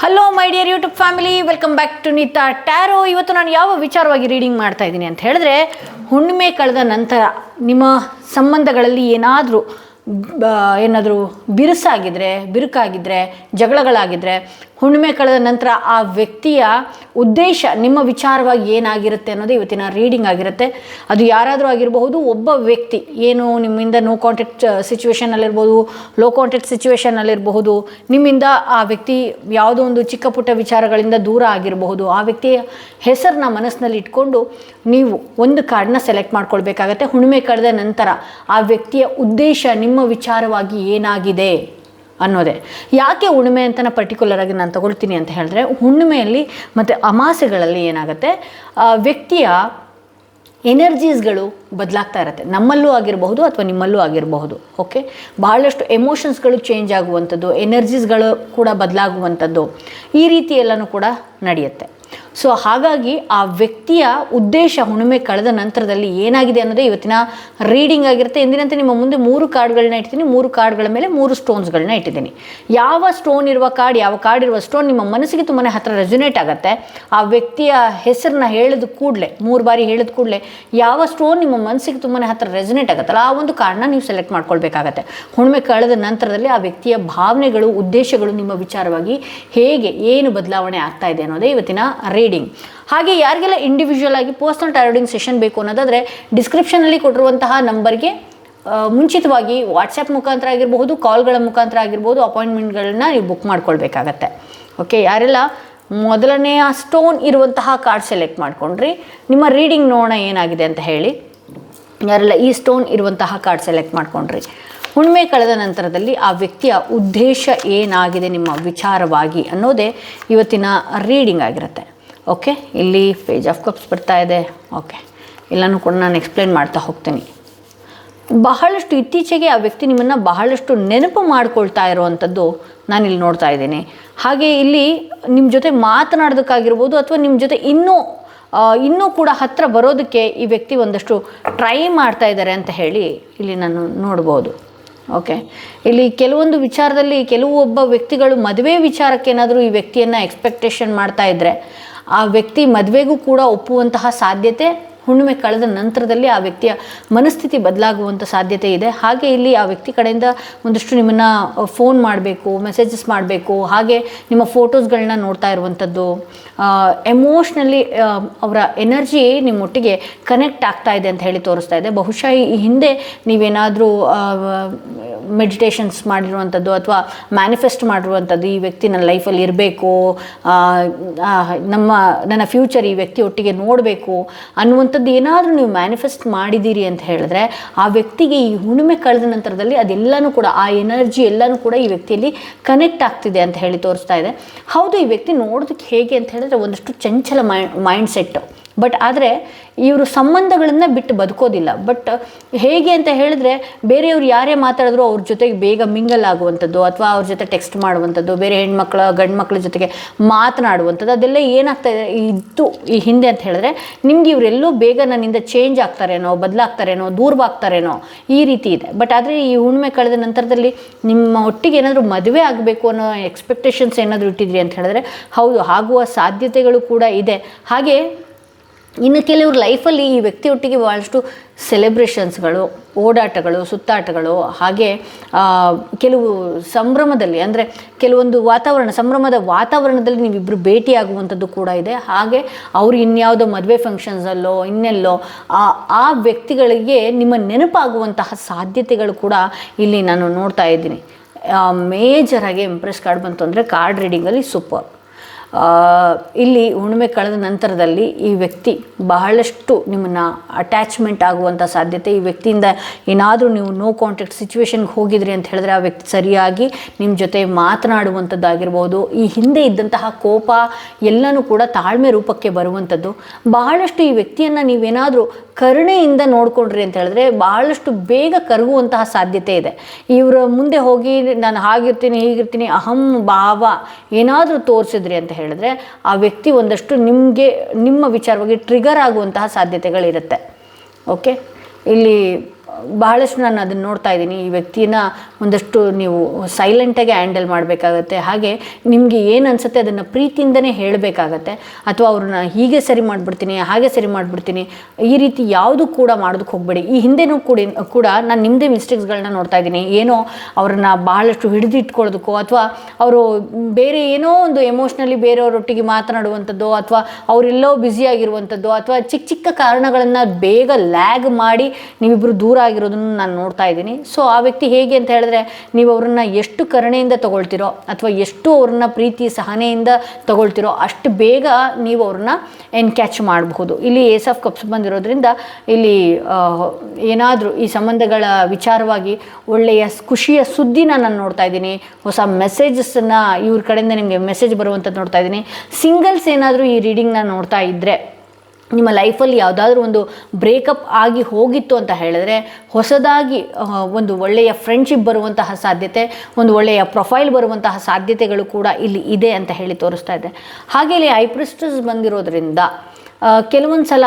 Hello my dear YouTube family, welcome back to Neeta tarot. ಇವತ್ತು ನಾನು ಯಾವ ವಿಚಾರವಾಗಿ ರೀಡಿಂಗ್ ಮಾಡ್ತಾ ಇದ್ದೀನಿ ಅಂತ ಹೇಳಿದ್ರೆ, ಹುಣ್ಣಿಮೆ ಕಳೆದ ನಂತರ ನಿಮ್ಮ ಸಂಬಂಧಗಳಲ್ಲಿ ಏನಾದರೂ ಬಿರುಕಾಗಿದ್ದರೆ ಜಗಳಗಳಾಗಿದ್ದರೆ, ಹುಣ್ಣಿಮೆ ಕಳೆದ ನಂತರ ಆ ವ್ಯಕ್ತಿಯ ಉದ್ದೇಶ ನಿಮ್ಮ ವಿಚಾರವಾಗಿ ಏನಾಗಿರುತ್ತೆ ಅನ್ನೋದು ಇವತ್ತಿನ ರೀಡಿಂಗ್ ಆಗಿರುತ್ತೆ. ಅದು ಯಾರಾದರೂ ಆಗಿರಬಹುದು, ಒಬ್ಬ ವ್ಯಕ್ತಿ ಏನು ನಿಮ್ಮಿಂದ ನೋ ಕಾಂಟ್ಯಾಕ್ಟ್ ಸಿಚುವೇಷನಲ್ಲಿರ್ಬೋದು, ಲೋ ಕಾಂಟ್ಯಾಕ್ಟ್ ಸಿಚುವೇಷನಲ್ಲಿರಬಹುದು, ನಿಮ್ಮಿಂದ ಆ ವ್ಯಕ್ತಿ ಯಾವುದೋ ಒಂದು ಚಿಕ್ಕ ಪುಟ್ಟ ವಿಚಾರಗಳಿಂದ ದೂರ ಆಗಿರಬಹುದು. ಆ ವ್ಯಕ್ತಿಯ ಹೆಸರನ್ನ ಮನಸ್ಸಿನಲ್ಲಿ ಇಟ್ಕೊಂಡು ನೀವು ಒಂದು ಕಾರ್ಡನ್ನ ಸೆಲೆಕ್ಟ್ ಮಾಡ್ಕೊಳ್ಬೇಕಾಗತ್ತೆ. ಹುಣ್ಣಿಮೆ ಕಳೆದ ನಂತರ ಆ ವ್ಯಕ್ತಿಯ ಉದ್ದೇಶ ನಿಮ್ಮ ವಿಚಾರವಾಗಿ ಏನಾಗಿದೆ ಅನ್ನೋದೇ. ಯಾಕೆ ಹುಣ್ಣಿಮೆ ಅಂತ ಪರ್ಟಿಕ್ಯುಲರ್ ಆಗಿ ನಾನು ತಗೊಳ್ತೀನಿ ಅಂತ ಹೇಳಿದ್ರೆ, ಹುಣ್ಣಿಮೆಯಲ್ಲಿ ಮತ್ತು ಅಮಾಸೆಗಳಲ್ಲಿ ಏನಾಗುತ್ತೆ, ವ್ಯಕ್ತಿಯ ಎನರ್ಜೀಸ್ಗಳು ಬದಲಾಗ್ತಾ ಇರುತ್ತೆ. ನಮ್ಮಲ್ಲೂ ಆಗಿರಬಹುದು ಅಥವಾ ನಿಮ್ಮಲ್ಲೂ ಆಗಿರಬಹುದು. ಓಕೆ, ಬಹಳಷ್ಟು ಎಮೋಷನ್ಸ್ಗಳು ಚೇಂಜ್ ಆಗುವಂಥದ್ದು, ಎನರ್ಜೀಸ್ಗಳು ಕೂಡ ಬದಲಾಗುವಂಥದ್ದು, ಈ ರೀತಿ ಎಲ್ಲನೂ ಕೂಡ ನಡೆಯುತ್ತೆ. ಸೊ ಹಾಗಾಗಿ ಆ ವ್ಯಕ್ತಿಯ ಉದ್ದೇಶ ಹುಣ್ಣಿಮೆ ಕಳೆದ ನಂತರದಲ್ಲಿ ಏನಾಗಿದೆ ಅನ್ನೋದೇ ಇವತ್ತಿನ ರೀಡಿಂಗ್ ಆಗಿರುತ್ತೆ. ಎಂದಿನಂತೆ ನಿಮ್ಮ ಮುಂದೆ 3 ಕಾರ್ಡ್ಗಳನ್ನ ಇಟ್ಟಿದ್ದೀನಿ. 3 ಕಾರ್ಡ್ಗಳ ಮೇಲೆ 3 ಸ್ಟೋನ್ಸ್ಗಳನ್ನ ಇಟ್ಟಿದ್ದೀನಿ. ಯಾವ ಸ್ಟೋನ್ ಇರುವ ಕಾರ್ಡ್, ಯಾವ ಕಾರ್ಡ್ ಇರುವ ಸ್ಟೋನ್ ನಿಮ್ಮ ಮನಸ್ಸಿಗೆ ತುಂಬಾ ಹತ್ತಿರ ರೆಸೊನೇಟ್ ಆಗುತ್ತೆ, ಆ ವ್ಯಕ್ತಿಯ ಹೆಸರನ್ನ ಹೇಳಿದ ಕೂಡಲೇ 3 ಬಾರಿ ಹೇಳಿದ ಕೂಡಲೇ ಯಾವ ಸ್ಟೋನ್ ನಿಮ್ಮ ಮನಸ್ಸಿಗೆ ತುಂಬಾ ಹತ್ತಿರ ರೆಸೊನೇಟ್ ಆಗುತ್ತಲ್ಲ, ಆ ಒಂದು ಕಾರ್ಡ್ನ ನೀವು ಸೆಲೆಕ್ಟ್ ಮಾಡ್ಕೊಳ್ಬೇಕಾಗತ್ತೆ. ಹುಣ್ಣಿಮೆ ಕಳೆದ ನಂತರದಲ್ಲಿ ಆ ವ್ಯಕ್ತಿಯ ಭಾವನೆಗಳು, ಉದ್ದೇಶಗಳು ನಿಮ್ಮ ವಿಚಾರವಾಗಿ ಹೇಗೆ ಏನು ಬದಲಾವಣೆ ಆಗ್ತಾ ಇದೆ ಅನ್ನೋದೇ ಇವತ್ತಿನ ರೀಡಿಂಗ್. ಹಾಗೆ ಯಾರಿಗೆಲ್ಲ ಇಂಡಿವಿಜುವಲ್ ಆಗಿ ಪರ್ಸನಲ್ ಟಾರೋಡಿಂಗ್ ಸೆಷನ್ ಬೇಕು ಅನ್ನೋದಾದರೆ, ಡಿಸ್ಕ್ರಿಪ್ಷನಲ್ಲಿ ಕೊಟ್ಟಿರುವಂತಹ ನಂಬರ್ಗೆ ಮುಂಚಿತವಾಗಿ ವಾಟ್ಸಪ್ ಮುಖಾಂತರ ಆಗಿರಬಹುದು, ಕಾಲ್ಗಳ ಮುಖಾಂತರ ಆಗಿರ್ಬೋದು, ಅಪಾಯಿಂಟ್ಮೆಂಟ್ಗಳನ್ನ ನೀವು ಬುಕ್ ಮಾಡ್ಕೊಳ್ಬೇಕಾಗತ್ತೆ. ಓಕೆ, ಯಾರೆಲ್ಲ ಮೊದಲನೆಯ ಸ್ಟೋನ್ ಇರುವಂತಹ ಕಾರ್ಡ್ ಸೆಲೆಕ್ಟ್ ಮಾಡ್ಕೊಂಡ್ರಿ, ನಿಮ್ಮ ರೀಡಿಂಗ್ ನೋಡೋಣ ಏನಾಗಿದೆ ಅಂತ ಹೇಳಿ. ಯಾರೆಲ್ಲ ಈ ಸ್ಟೋನ್ ಇರುವಂತಹ ಕಾರ್ಡ್ ಸೆಲೆಕ್ಟ್ ಮಾಡ್ಕೊಂಡ್ರಿ, ಹುಣ್ಣಿಮೆ ಕಳೆದ ನಂತರದಲ್ಲಿ ಆ ವ್ಯಕ್ತಿಯ ಉದ್ದೇಶ ಏನಾಗಿದೆ ನಿಮ್ಮ ವಿಚಾರವಾಗಿ ಅನ್ನೋದೇ ಇವತ್ತಿನ ರೀಡಿಂಗ್ ಆಗಿರುತ್ತೆ. ಓಕೆ, ಇಲ್ಲಿ ಪೇಜ್ ಆಫ್ ಕಪ್ಸ್ ಬರ್ತಾ ಇದೆ. ಓಕೆ, ಎಲ್ಲನೂ ಕೂಡ ನಾನು ಎಕ್ಸ್ಪ್ಲೇನ್ ಮಾಡ್ತಾ ಹೋಗ್ತೀನಿ. ಬಹಳಷ್ಟು ಇತ್ತೀಚೆಗೆ ಆ ವ್ಯಕ್ತಿ ನಿಮ್ಮನ್ನು ಬಹಳಷ್ಟು ನೆನಪು ಮಾಡ್ಕೊಳ್ತಾ ಇರುವಂಥದ್ದು ನಾನಿಲ್ಲಿ ನೋಡ್ತಾ ಇದ್ದೀನಿ. ಹಾಗೆ ಇಲ್ಲಿ ನಿಮ್ಮ ಜೊತೆ ಮಾತನಾಡೋದಕ್ಕಾಗಿರ್ಬೋದು, ಅಥವಾ ನಿಮ್ಮ ಜೊತೆ ಇನ್ನೂ ಕೂಡ ಹತ್ತಿರ ಬರೋದಕ್ಕೆ ಈ ವ್ಯಕ್ತಿ ಒಂದಷ್ಟು ಟ್ರೈ ಮಾಡ್ತಾ ಇದ್ದಾರೆ ಅಂತ ಹೇಳಿ ಇಲ್ಲಿ ನಾನು ನೋಡ್ಬೋದು. ಓಕೆ, ಇಲ್ಲಿ ಕೆಲವೊಂದು ವಿಚಾರದಲ್ಲಿ ಒಬ್ಬ ವ್ಯಕ್ತಿಗಳು ಮದುವೆ ವಿಚಾರಕ್ಕೆ ಏನಾದರೂ ಈ ವ್ಯಕ್ತಿಯನ್ನು ಎಕ್ಸ್ಪೆಕ್ಟೇಷನ್ ಮಾಡ್ತಾ ಇದ್ದರೆ, ಆ ವ್ಯಕ್ತಿ ಮದುವೆಗೂ ಕೂಡ ಒಪ್ಪುವಂತಹ ಸಾಧ್ಯತೆ ಹುಣ್ಣಿಮೆ ಕಳೆದ ನಂತರದಲ್ಲಿ ಆ ವ್ಯಕ್ತಿಯ ಮನಸ್ಥಿತಿ ಬದಲಾಗುವಂಥ ಸಾಧ್ಯತೆ ಇದೆ. ಹಾಗೆ ಇಲ್ಲಿ ಆ ವ್ಯಕ್ತಿ ಕಡೆಯಿಂದ ಒಂದಷ್ಟು ನಿಮ್ಮನ್ನು ಫೋನ್ ಮಾಡಬೇಕು, ಮೆಸೇಜಸ್ ಮಾಡಬೇಕು, ಹಾಗೆ ನಿಮ್ಮ ಫೋಟೋಸ್ಗಳನ್ನ ನೋಡ್ತಾ ಇರುವಂಥದ್ದು, ಎಮೋಷ್ನಲಿ ಅವರ ಎನರ್ಜಿ ನಿಮ್ಮೊಟ್ಟಿಗೆ ಕನೆಕ್ಟ್ ಆಗ್ತಾ ಇದೆ ಅಂತ ಹೇಳಿ ತೋರಿಸ್ತಾ ಇದೆ. ಬಹುಶಃ ಈ ಹಿಂದೆ ನೀವೇನಾದರೂ ಮೆಡಿಟೇಷನ್ಸ್ ಮಾಡಿರುವಂಥದ್ದು ಅಥವಾ ಮ್ಯಾನಿಫೆಸ್ಟ್ ಮಾಡಿರುವಂಥದ್ದು, ಈ ವ್ಯಕ್ತಿ ನನ್ನ ಲೈಫಲ್ಲಿ ಇರಬೇಕು, ನನ್ನ ಫ್ಯೂಚರ್ ಈ ವ್ಯಕ್ತಿ ಒಟ್ಟಿಗೆ ನೋಡಬೇಕು ಅನ್ನುವಂಥದ್ದು ಏನಾದರೂ ನೀವು ಮ್ಯಾನಿಫೆಸ್ಟ್ ಮಾಡಿದ್ದೀರಿ ಅಂತ ಹೇಳಿದ್ರೆ, ಆ ವ್ಯಕ್ತಿಗೆ ಈ ಹುಣ್ಣಿಮೆ ಕಳೆದ ನಂತರದಲ್ಲಿ ಅದೆಲ್ಲನೂ ಕೂಡ, ಆ ಎನರ್ಜಿ ಎಲ್ಲನೂ ಕೂಡ ಈ ವ್ಯಕ್ತಿಯಲ್ಲಿ ಕನೆಕ್ಟ್ ಆಗ್ತಿದೆ ಅಂತ ಹೇಳಿ ತೋರಿಸ್ತಾ ಇದೆ. ಹೌದು, ಈ ವ್ಯಕ್ತಿ ನೋಡೋದಕ್ಕೆ ಹೇಗೆ ಅಂತ ಹೇಳಿದ್ರೆ ಒಂದಷ್ಟು ಚಂಚಲ ಮೈಂಡ್ ಸೆಟ್ಟು, ಬಟ್ ಆದರೆ ಇವರು ಸಂಬಂಧಗಳನ್ನು ಬಿಟ್ಟು ಬದುಕೋದಿಲ್ಲ. ಬಟ್ ಹೇಗೆ ಅಂತ ಹೇಳಿದ್ರೆ, ಬೇರೆಯವ್ರು ಯಾರೇ ಮಾತಾಡಿದ್ರು ಅವ್ರ ಜೊತೆಗೆ ಬೇಗ ಮಿಂಗಲ್ ಆಗುವಂಥದ್ದು, ಅಥವಾ ಅವ್ರ ಜೊತೆ ಟೆಕ್ಸ್ಟ್ ಮಾಡುವಂಥದ್ದು, ಬೇರೆ ಗಂಡು ಮಕ್ಕಳ ಜೊತೆಗೆ ಮಾತನಾಡುವಂಥದ್ದು, ಅದೆಲ್ಲ ಏನಾಗ್ತಾ ಇತ್ತು ಈ ಹಿಂದೆ ಅಂತ ಹೇಳಿದ್ರೆ, ನಿಮ್ಗೆ ಇವರೆಲ್ಲೋ ಬೇಗ ನನ್ನಿಂದ ಚೇಂಜ್ ಆಗ್ತಾರೇನೋ, ಬದಲಾಗ್ತಾರೇನೋ, ದೂರವಾಗ್ತಾರೇನೋ, ಈ ರೀತಿ ಇದೆ. ಬಟ್ ಆದರೆ ಈ ಹುಣ್ಣಿಮೆ ಕಳೆದ ನಂತರದಲ್ಲಿ ನಿಮ್ಮ ಒಟ್ಟಿಗೆ ಏನಾದರೂ ಮದುವೆ ಆಗಬೇಕು ಅನ್ನೋ ಎಕ್ಸ್ಪೆಕ್ಟೇಷನ್ಸ್ ಏನಾದರೂ ಇಟ್ಟಿದ್ರಿ ಅಂತ ಹೇಳಿದ್ರೆ, ಹೌದು, ಆಗುವ ಸಾಧ್ಯತೆಗಳು ಕೂಡ ಇದೆ. ಹಾಗೆ ಇನ್ನು ಕೆಲವ್ರ ಲೈಫಲ್ಲಿ ಈ ವ್ಯಕ್ತಿಯೊಟ್ಟಿಗೆ ಭಾಳಷ್ಟು ಸೆಲೆಬ್ರೇಷನ್ಸ್ಗಳು, ಓಡಾಟಗಳು, ಸುತ್ತಾಟಗಳು, ಹಾಗೆ ಕೆಲವು ಸಂಭ್ರಮದಲ್ಲಿ, ಅಂದರೆ ಕೆಲವೊಂದು ಸಂಭ್ರಮದ ವಾತಾವರಣದಲ್ಲಿ ನೀವಿಬ್ಬರು ಭೇಟಿಯಾಗುವಂಥದ್ದು ಕೂಡ ಇದೆ. ಹಾಗೆ ಅವರು ಇನ್ಯಾವುದೋ ಮದುವೆ ಫಂಕ್ಷನ್ಸಲ್ಲೋ ಇನ್ನೆಲ್ಲೋ ಆ ವ್ಯಕ್ತಿಗಳಿಗೆ ನಿಮ್ಮ ನೆನಪಾಗುವಂತಹ ಸಾಧ್ಯತೆಗಳು ಕೂಡ ಇಲ್ಲಿ ನಾನು ನೋಡ್ತಾ ಇದ್ದೀನಿ. ಮೇಜರಾಗಿ ಇಂಪ್ರೆಸ್ ಕಾರ್ಡ್ ಬಂತು ಅಂದರೆ ಕಾರ್ಡ್ ರೀಡಿಂಗಲ್ಲಿ ಸೂಪರ್. ಇಲ್ಲಿ ಹುಣ್ಣಿಮೆ ಕಳೆದ ನಂತರದಲ್ಲಿ ಈ ವ್ಯಕ್ತಿ ಬಹಳಷ್ಟು ನಿಮ್ಮನ್ನು ಅಟ್ಯಾಚ್ಮೆಂಟ್ ಆಗುವಂಥ ಸಾಧ್ಯತೆ, ಈ ವ್ಯಕ್ತಿಯಿಂದ ಏನಾದರೂ ನೀವು ನೋ ಕಾಂಟ್ಯಾಕ್ಟ್ ಸಿಚುವೇಶನ್ಗೆ ಹೋಗಿದ್ರಿ ಅಂತ ಹೇಳಿದ್ರೆ, ಆ ವ್ಯಕ್ತಿ ಸರಿಯಾಗಿ ನಿಮ್ಮ ಜೊತೆ ಮಾತನಾಡುವಂಥದ್ದಾಗಿರ್ಬೋದು, ಈ ಹಿಂದೆ ಇದ್ದಂತಹ ಕೋಪ ಎಲ್ಲನೂ ಕೂಡ ತಾಳ್ಮೆ ರೂಪಕ್ಕೆ ಬರುವಂಥದ್ದು. ಬಹಳಷ್ಟು ಈ ವ್ಯಕ್ತಿಯನ್ನು ನೀವೇನಾದರೂ ಕರುಣೆಯಿಂದ ನೋಡಿಕೊಂಡ್ರಿ ಅಂತ ಹೇಳಿದ್ರೆ ಬಹಳಷ್ಟು ಬೇಗ ಕರಗುವಂತಹ ಸಾಧ್ಯತೆ ಇದೆ. ಇವರ ಮುಂದೆ ಹೋಗಿ ನಾನು ಹಾಗಿರ್ತೀನಿ ಹೀಗಿರ್ತೀನಿ ಅಹಂ ಭಾವ ಏನಾದರೂ ತೋರಿಸಿದ್ರಿ ಅಂತ ಹೇಳಿದ್ರೆ, ಆ ವ್ಯಕ್ತಿ ಒಂದಷ್ಟು ನಿಮ್ಮ ವಿಚಾರವಾಗಿ ಟ್ರಿಗರ್ ಆಗುವಂತಹ ಸಾಧ್ಯತೆಗಳಿರುತ್ತೆ. ಓಕೆ, ಇಲ್ಲಿ ಬಹಳಷ್ಟು ನಾನು ಅದನ್ನು ನೋಡ್ತಾ ಇದ್ದೀನಿ. ಈ ವ್ಯಕ್ತಿನ ಒಂದಷ್ಟು ನೀವು ಸೈಲೆಂಟಾಗಿ ಹ್ಯಾಂಡಲ್ ಮಾಡಬೇಕಾಗತ್ತೆ. ಹಾಗೆ ನಿಮಗೆ ಏನು ಅನಿಸುತ್ತೆ ಅದನ್ನು ಪ್ರೀತಿಯಿಂದನೇ ಹೇಳಬೇಕಾಗತ್ತೆ. ಅಥವಾ ಅವ್ರನ್ನ ಹೀಗೆ ಸರಿ ಮಾಡಿಬಿಡ್ತೀನಿ, ಹಾಗೆ ಸರಿ ಮಾಡಿಬಿಡ್ತೀನಿ, ಈ ರೀತಿ ಯಾವುದು ಕೂಡ ಮಾಡೋದಕ್ಕೆ ಹೋಗಬೇಡಿ. ಈ ಹಿಂದೆನೂ ಕೂಡ ನಾನು ನಿಮ್ಮದೇ ಮಿಸ್ಟೇಕ್ಸ್ಗಳನ್ನ ನೋಡ್ತಾ ಇದ್ದೀನಿ. ಏನೋ ಅವ್ರನ್ನ ಬಹಳಷ್ಟು ಹಿಡಿದಿಟ್ಕೊಳ್ಳೋದಕ್ಕೋ ಅಥವಾ ಅವರು ಬೇರೆ ಏನೋ ಒಂದು ಎಮೋಷ್ನಲಿ ಬೇರೆಯವರೊಟ್ಟಿಗೆ ಮಾತನಾಡುವಂಥದ್ದು ಅಥವಾ ಅವರೆಲ್ಲೋ ಬ್ಯುಸಿಯಾಗಿರುವಂಥದ್ದು ಅಥವಾ ಚಿಕ್ಕ ಚಿಕ್ಕ ಕಾರಣಗಳನ್ನು ಬೇಗ ಲ್ಯಾಗ್ ಮಾಡಿ ನೀವಿಬ್ಬರು ದೂರ ಆಗಿರೋದನ್ನು ನಾನು ನೋಡ್ತಾ ಇದ್ದೀನಿ. ಸೊ ಆ ವ್ಯಕ್ತಿ ಹೇಗೆ ಅಂತ ಹೇಳಿದ್ರೆ, ನೀವು ಅವ್ರನ್ನ ಎಷ್ಟು ಕರುಣೆಯಿಂದ ತಗೊಳ್ತಿರೋ ಅಥವಾ ಎಷ್ಟು ಅವ್ರನ್ನ ಪ್ರೀತಿ ಸಹನೆಯಿಂದ ತಗೊಳ್ತಿರೋ ಅಷ್ಟು ಬೇಗ ನೀವು ಅವ್ರನ್ನ ಎನ್ಕ್ಯಾಚ್ ಮಾಡಬಹುದು. ಇಲ್ಲಿ ಏಸ್ ಆಫ್ ಕಪ್ಸ್ ಬಂದಿರೋದ್ರಿಂದ ಇಲ್ಲಿ ಏನಾದರೂ ಈ ಸಂಬಂಧಗಳ ವಿಚಾರವಾಗಿ ಒಳ್ಳೆಯ ಖುಷಿಯ ಸುದ್ದಿನ ನಾನು ನೋಡ್ತಾ ಇದ್ದೀನಿ. ಹೊಸ ಮೆಸೇಜಸ್ಸನ್ನು ಇವ್ರ ಕಡೆಯಿಂದ ನಿಮಗೆ ಮೆಸೇಜ್ ಬರುವಂಥದ್ದು ನೋಡ್ತಾ ಇದ್ದೀನಿ. ಸಿಂಗಲ್ಸ್ ಏನಾದರೂ ಈ ರೀಡಿಂಗ್ನ ನೋಡ್ತಾ ಇದ್ದರೆ, ನಿಮ್ಮ ಲೈಫಲ್ಲಿ ಯಾವುದಾದ್ರೂ ಒಂದು ಬ್ರೇಕಪ್ ಆಗಿ ಹೋಗಿತ್ತು ಅಂತ ಹೇಳಿದ್ರೆ ಹೊಸದಾಗಿ ಒಂದು ಒಳ್ಳೆಯ ಫ್ರೆಂಡ್ಶಿಪ್ ಬರುವಂತಹ ಸಾಧ್ಯತೆ, ಒಂದು ಒಳ್ಳೆಯ ಪ್ರೊಫೈಲ್ ಬರುವಂತಹ ಸಾಧ್ಯತೆಗಳು ಕೂಡ ಇಲ್ಲಿ ಇದೆ ಅಂತ ಹೇಳಿ ತೋರಿಸ್ತಾ ಇದೆ. ಹಾಗೆ ಇಲ್ಲಿ ಹೈ ಪ್ರಿಸ್ಟೆಸ್ ಬಂದಿರೋದ್ರಿಂದ ಕೆಲವೊಂದು ಸಲ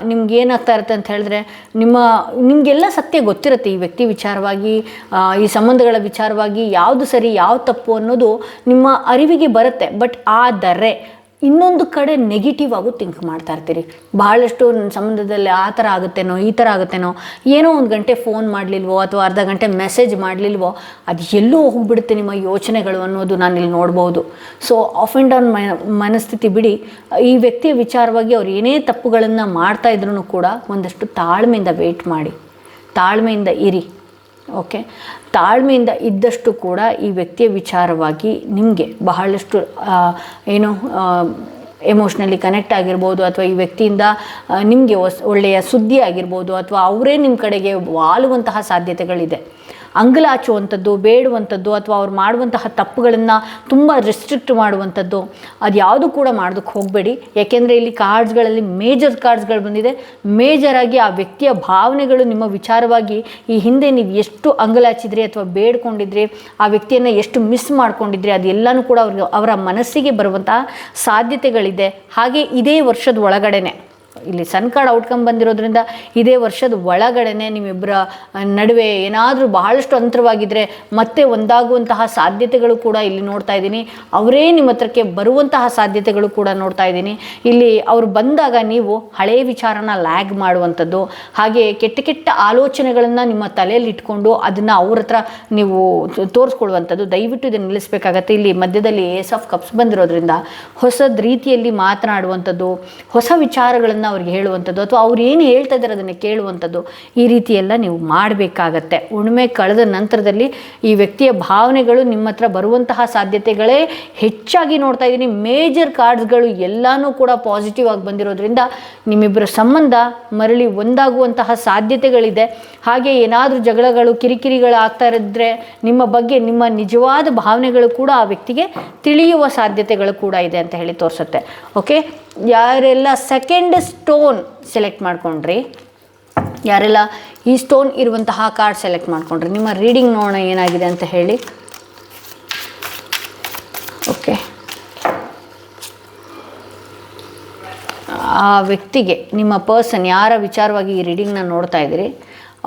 ನಿಮ್ಗೆ ಏನಾಗ್ತಾ ಇರುತ್ತೆ ಅಂತ ಹೇಳಿದ್ರೆ, ನಿಮಗೆಲ್ಲ ಸತ್ಯ ಗೊತ್ತಿರುತ್ತೆ ಈ ವ್ಯಕ್ತಿ ವಿಚಾರವಾಗಿ, ಈ ಸಂಬಂಧಗಳ ವಿಚಾರವಾಗಿ ಯಾವುದು ಸರಿ ಯಾವ ತಪ್ಪು ಅನ್ನೋದು ನಿಮ್ಮ ಅರಿವಿಗೆ ಬರುತ್ತೆ. ಬಟ್ ಆದರೆ ಇನ್ನೊಂದು ಕಡೆ ನೆಗೆಟಿವ್ ಆಗು ಥಿಂಕ್ ಮಾಡ್ತಾ ಇರ್ತೀರಿ. ಬಹಳಷ್ಟು ನನ್ನ ಸಂಬಂಧದಲ್ಲಿ ಆ ಥರ ಆಗುತ್ತೇನೋ, ಈ ಥರ ಆಗುತ್ತೇನೋ, ಏನೋ ಒಂದು ಗಂಟೆ ಫೋನ್ ಮಾಡಲಿಲ್ವೋ ಅಥವಾ ಅರ್ಧ ಗಂಟೆ ಮೆಸೇಜ್ ಮಾಡಲಿಲ್ವೋ, ಅದು ಎಲ್ಲೋ ಹೋಗಿಬಿಡುತ್ತೆ ನಿಮ್ಮ ಯೋಚನೆಗಳು ಅನ್ನೋದು ನಾನಿಲ್ಲಿ ನೋಡ್ಬೋದು. ಸೊ ಆಫ್ ಆ್ಯಂಡ್ ಡೌನ್ ಮನಸ್ಥಿತಿ ಬಿಡಿ. ಈ ವ್ಯಕ್ತಿಯ ವಿಚಾರವಾಗಿ ಅವ್ರು ಏನೇ ತಪ್ಪುಗಳನ್ನು ಮಾಡ್ತಾ ಇದ್ರೂ ಕೂಡ ಒಂದಷ್ಟು ತಾಳ್ಮೆಯಿಂದ ವೆಯ್ಟ್ ಮಾಡಿ, ತಾಳ್ಮೆಯಿಂದ ಇರಿ. ಓಕೆ, ತಾಳ್ಮೆಯಿಂದ ಇದ್ದಷ್ಟು ಕೂಡ ಈ ವ್ಯಕ್ತಿಯ ವಿಚಾರವಾಗಿ ನಿಮಗೆ ಬಹಳಷ್ಟು ಏನು ಎಮೋಷ್ನಲಿ ಕನೆಕ್ಟ್ ಆಗಿರ್ಬೋದು ಅಥವಾ ಈ ವ್ಯಕ್ತಿಯಿಂದ ನಿಮಗೆ ಒಳ್ಳೆಯ ಸುದ್ದಿ ಆಗಿರ್ಬೋದು ಅಥವಾ ಅವರೇ ನಿಮ್ಮ ಕಡೆಗೆ ವಾಲುವಂತಹ ಸಾಧ್ಯತೆಗಳಿದೆ. ಅಂಗಲಾಚುವಂಥದ್ದು, ಬೇಡುವಂಥದ್ದು ಅಥವಾ ಅವ್ರು ಮಾಡುವಂತಹ ತಪ್ಪುಗಳನ್ನು ತುಂಬ ರೆಸ್ಟ್ರಿಕ್ಟ್ ಮಾಡುವಂಥದ್ದು, ಅದು ಯಾವುದು ಕೂಡ ಮಾಡೋದಕ್ಕೆ ಹೋಗಬೇಡಿ. ಯಾಕೆಂದರೆ ಇಲ್ಲಿ ಕಾರ್ಡ್ಸ್ಗಳಲ್ಲಿ ಮೇಜರ್ ಕಾರ್ಡ್ಸ್ಗಳು ಬಂದಿದೆ. ಮೇಜರಾಗಿ ಆ ವ್ಯಕ್ತಿಯ ಭಾವನೆಗಳು ನಿಮ್ಮ ವಿಚಾರವಾಗಿ ಈ ಹಿಂದೆ ನೀವು ಎಷ್ಟು ಅಂಗಲಾಚಿದ್ರಿ ಅಥವಾ ಬೇಡ್ಕೊಂಡಿದ್ರಿ, ಆ ವ್ಯಕ್ತಿಯನ್ನು ಎಷ್ಟು ಮಿಸ್ ಮಾಡ್ಕೊಂಡಿದ್ರಿ, ಅದೆಲ್ಲನೂ ಕೂಡ ಅವರ ಮನಸ್ಸಿಗೆ ಬರುವಂತಹ ಸಾಧ್ಯತೆಗಳಿದೆ. ಹಾಗೆ ಇದೇ ವರ್ಷದ ಒಳಗಡೆನೆ ಇಲ್ಲಿ ಸನ್ ಕಾರ್ಡ್ ಔಟ್ಕಮ್ ಬಂದಿರೋದ್ರಿಂದ ಇದೇ ವರ್ಷದ ಒಳಗಡೆನೆ ನಿಮ್ಮಿಬ್ಬರ ನಡುವೆ ಏನಾದರೂ ಬಹಳಷ್ಟು ಅಂತರವಾಗಿದ್ದರೆ ಮತ್ತೆ ಒಂದಾಗುವಂತಹ ಸಾಧ್ಯತೆಗಳು ಕೂಡ ಇಲ್ಲಿ ನೋಡ್ತಾ ಇದ್ದೀನಿ. ಅವರೇ ನಿಮ್ಮ ಹತ್ರಕ್ಕೆ ಬರುವಂತಹ ಸಾಧ್ಯತೆಗಳು ಕೂಡ ನೋಡ್ತಾ ಇದ್ದೀನಿ. ಇಲ್ಲಿ ಅವರು ಬಂದಾಗ ನೀವು ಹಳೆಯ ವಿಚಾರನ ಲ್ಯಾಗ್ ಮಾಡುವಂಥದ್ದು, ಹಾಗೆ ಕೆಟ್ಟ ಕೆಟ್ಟ ಆಲೋಚನೆಗಳನ್ನು ನಿಮ್ಮ ತಲೆಯಲ್ಲಿ ಇಟ್ಕೊಂಡು ಅದನ್ನು ಅವ್ರ ಹತ್ರ ನೀವು ತೋರಿಸ್ಕೊಳ್ಳುವಂಥದ್ದು. ದಯವಿಟ್ಟು ಇದನ್ನು ನಿಲ್ಲಿಸಬೇಕಾಗತ್ತೆ. ಇಲ್ಲಿ ಮಧ್ಯದಲ್ಲಿ ಏಸ್ ಆಫ್ ಕಪ್ಸ್ ಬಂದಿರೋದ್ರಿಂದ ಹೊಸದ ರೀತಿಯಲ್ಲಿ ಮಾತನಾಡುವಂಥದ್ದು, ಹೊಸ ವಿಚಾರಗಳನ್ನು ಅವ್ರಿಗೆ ಹೇಳುವಂಥದ್ದು ಅಥವಾ ಅವ್ರು ಏನು ಹೇಳ್ತಾ ಇದ್ದಾರೆ ಅದನ್ನು ಕೇಳುವಂಥದ್ದು, ಈ ರೀತಿ ಎಲ್ಲ ನೀವು ಮಾಡಬೇಕಾಗತ್ತೆ. ಉಣ್ಮೆ ಕಳೆದ ನಂತರದಲ್ಲಿ ಈ ವ್ಯಕ್ತಿಯ ಭಾವನೆಗಳು ನಿಮ್ಮ ಹತ್ರ ಬರುವಂತಹ ಸಾಧ್ಯತೆಗಳೇ ಹೆಚ್ಚಾಗಿ ನೋಡ್ತಾ ಇದ್ದೀನಿ. ಮೇಜರ್ ಕಾರ್ಡ್ಸ್ಗಳು ಎಲ್ಲನೂ ಕೂಡ ಪಾಸಿಟಿವ್ ಆಗಿ ಬಂದಿರೋದ್ರಿಂದ ನಿಮ್ಮಿಬ್ಬರ ಸಂಬಂಧ ಮರಳಿ ಒಂದಾಗುವಂತಹ ಸಾಧ್ಯತೆಗಳಿದೆ. ಹಾಗೆ ಏನಾದರೂ ಜಗಳಗಳು ಕಿರಿಕಿರಿಗಳು ಆಗ್ತಾ ಇದ್ದರೆ ನಿಮ್ಮ ಬಗ್ಗೆ ನಿಮ್ಮ ನಿಜವಾದ ಭಾವನೆಗಳು ಕೂಡ ಆ ವ್ಯಕ್ತಿಗೆ ತಿಳಿಯುವ ಸಾಧ್ಯತೆಗಳು ಕೂಡ ಇದೆ ಅಂತ ಹೇಳಿ ತೋರಿಸುತ್ತೆ. ಓಕೆ, ಯಾರೆಲ್ಲ ಸೆಕೆಂಡ್ ಸ್ಟೋನ್ ಸೆಲೆಕ್ಟ್ ಮಾಡ್ಕೊಂಡ್ರಿ, ಯಾರೆಲ್ಲ ಈ ಸ್ಟೋನ್ ಇರುವಂತಹ ಕಾರ್ಡ್ ಸೆಲೆಕ್ಟ್ ಮಾಡ್ಕೊಂಡ್ರಿ, ನಿಮ್ಮ ರೀಡಿಂಗ್ ನೋಡೋಣ ಏನಾಗಿದೆ ಅಂತ ಹೇಳಿ. ಓಕೆ, ಆ ವ್ಯಕ್ತಿಗೆ ನಿಮ್ಮ ಪರ್ಸನ್ ಯಾರ ವಿಚಾರವಾಗಿ ಈ ರೀಡಿಂಗ್ನ ನೋಡ್ತಾ ಇದ್ದೀರಿ